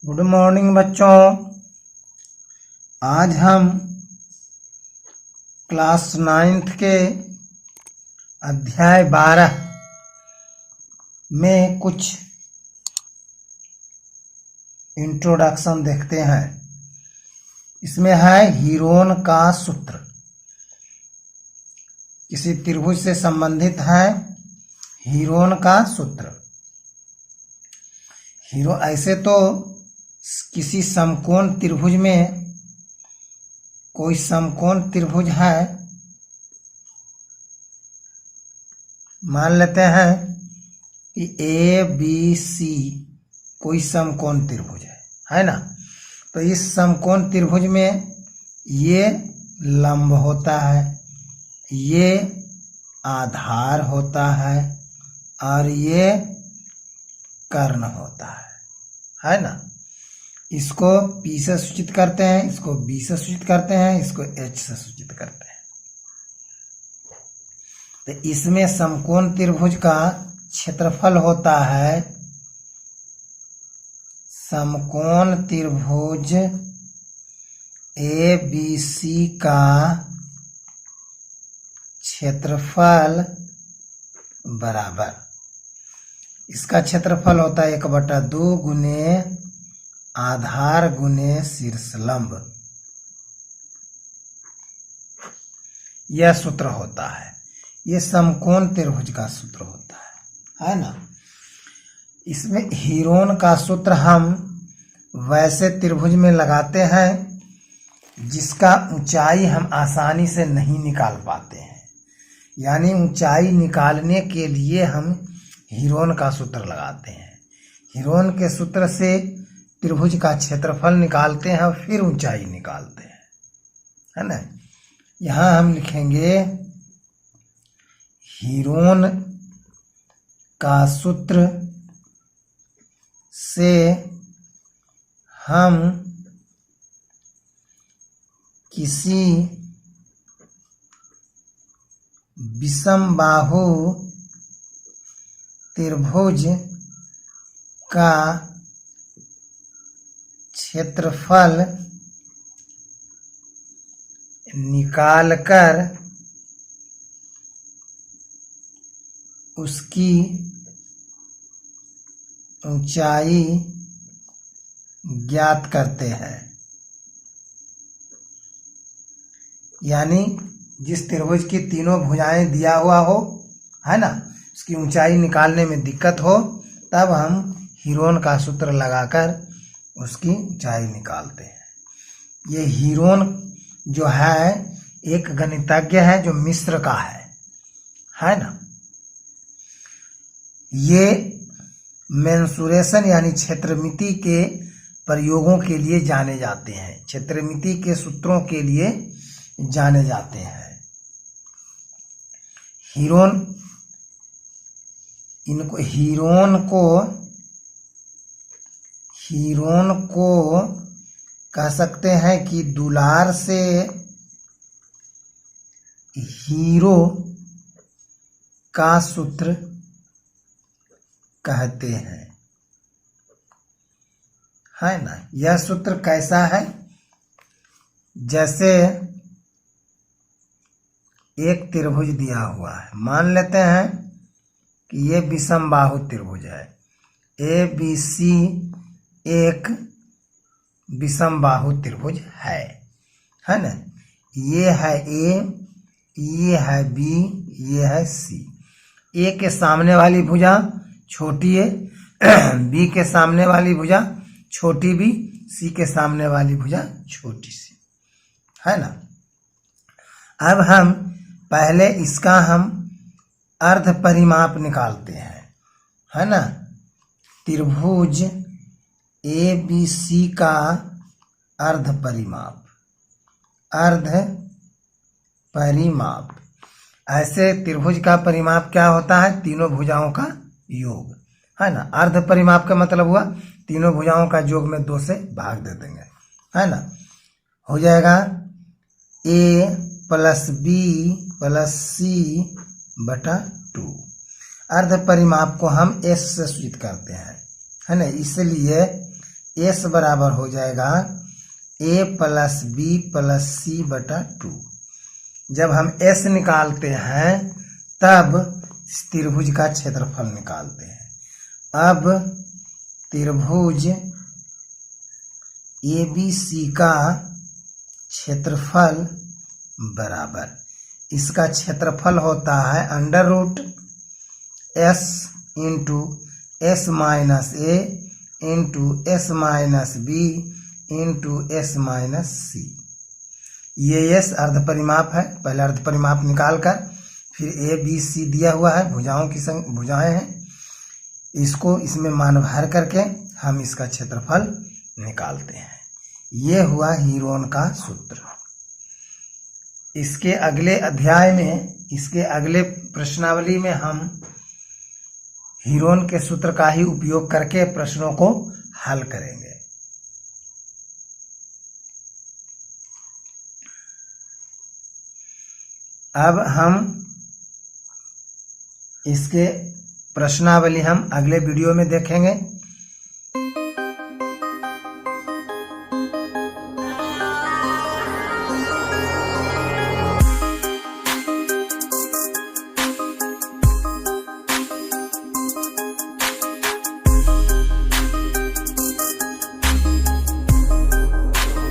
Good morning बच्चों। आज हम क्लास 9th के अध्याय 12 में कुछ इंट्रोडक्शन देखते हैं। इसमें है हीरोन का सूत्र। किसी त्रिभुज से संबंधित है हीरोन का सूत्र। ऐसे तो किसी समकोण त्रिभुज में कोई समकोण त्रिभुज है, मान लेते हैं कि ए बी सी कोई समकोण त्रिभुज है ना। तो इस समकोण त्रिभुज में ये लंब होता है, ये आधार होता है और ये कर्ण होता है ना। इसको P से सूचित करते हैं, इसको B से सूचित करते हैं, इसको H से सूचित करते हैं। तो इसमें समकोण त्रिभुज का क्षेत्रफल होता है, समकोण त्रिभुज ABC का क्षेत्रफल बराबर, इसका क्षेत्रफल होता है 1/2 गुने आधार गुने शीर्ष लंब। यह सूत्र होता है, यह समकोण त्रिभुज का सूत्र होता है ना। इसमें हीरोन का सूत्र हम वैसे त्रिभुज में लगाते हैं जिसका ऊंचाई हम आसानी से नहीं निकाल पाते हैं, यानी ऊंचाई निकालने के लिए हम हीरोन का सूत्र लगाते हैं। हीरोन के सूत्र से त्रिभुज का क्षेत्रफल निकालते हैं और फिर ऊंचाई निकालते हैं, है ना। यहाँ हम लिखेंगे हीरोन का सूत्र से हम किसी विषमबाहु त्रिभुज का क्षेत्रफल निकालकर उसकी ऊंचाई ज्ञात करते हैं। यानी जिस त्रिभुज की तीनों भुजाएं दिया हुआ हो, है ना, उसकी ऊंचाई निकालने में दिक्कत हो, तब हम हीरोन का सूत्र लगाकर उसकी ऊंचाई निकालते हैं। ये हीरोन जो है एक गणितज्ञ है जो मिस्र का है ना। ये मेंसुरेशन यानी क्षेत्रमिति के प्रयोगों के लिए जाने जाते हैं, क्षेत्रमिति के सूत्रों के लिए जाने जाते हैं। हीरोन को कह सकते हैं कि दुलार से हीरो का सूत्र कहते हैं, है ना। यह सूत्र कैसा है? जैसे एक त्रिभुज दिया हुआ है, मान लेते हैं कि ये विषमबाहु त्रिभुज है, ABC एक विषमबाहु त्रिभुज है ना। ये है A, ये है B, ये है C। A के सामने वाली भुजा छोटी है, B के सामने वाली भुजा छोटी B, C के सामने वाली भुजा छोटी C, है ना। अब हम पहले इसका हम अर्ध परिमाप निकालते हैं, है ना। त्रिभुज ABC का अर्ध परिमाप। ऐसे त्रिभुज का परिमाप क्या होता है? तीनों भुजाओं का योग, है ना। अर्ध परिमाप का मतलब हुआ तीनों भुजाओं का योग में 2 से भाग दे देंगे, है ना। हो जाएगा A + B + C बटा 2। अर्ध परिमाप को हम S से सूचित करते हैं, है ना। इसलिए S बराबर हो जाएगा A plus B plus C बटा 2। जब हम S निकालते हैं तब त्रिभुज का क्षेत्रफल निकालते हैं। अब त्रिभुज ABC का क्षेत्रफल बराबर, इसका क्षेत्रफल होता है under root S into S minus A into S minus B into S minus C। ये S अर्ध परिमाप है, पहले अर्ध परिमाप निकाल कर फिर A B C दिया हुआ है, भुजाओं की भुजाएं हैं, इसको इसमें मान भर करके हम इसका क्षेत्रफल निकालते हैं। ये हुआ हीरोन का सूत्र। इसके अगले अध्याय में, इसके अगले प्रश्नावली में हम हीरोन के सूत्र का ही उपयोग करके प्रश्नों को हल करेंगे। अब हम इसके प्रश्नावली हम अगले वीडियो में देखेंगे।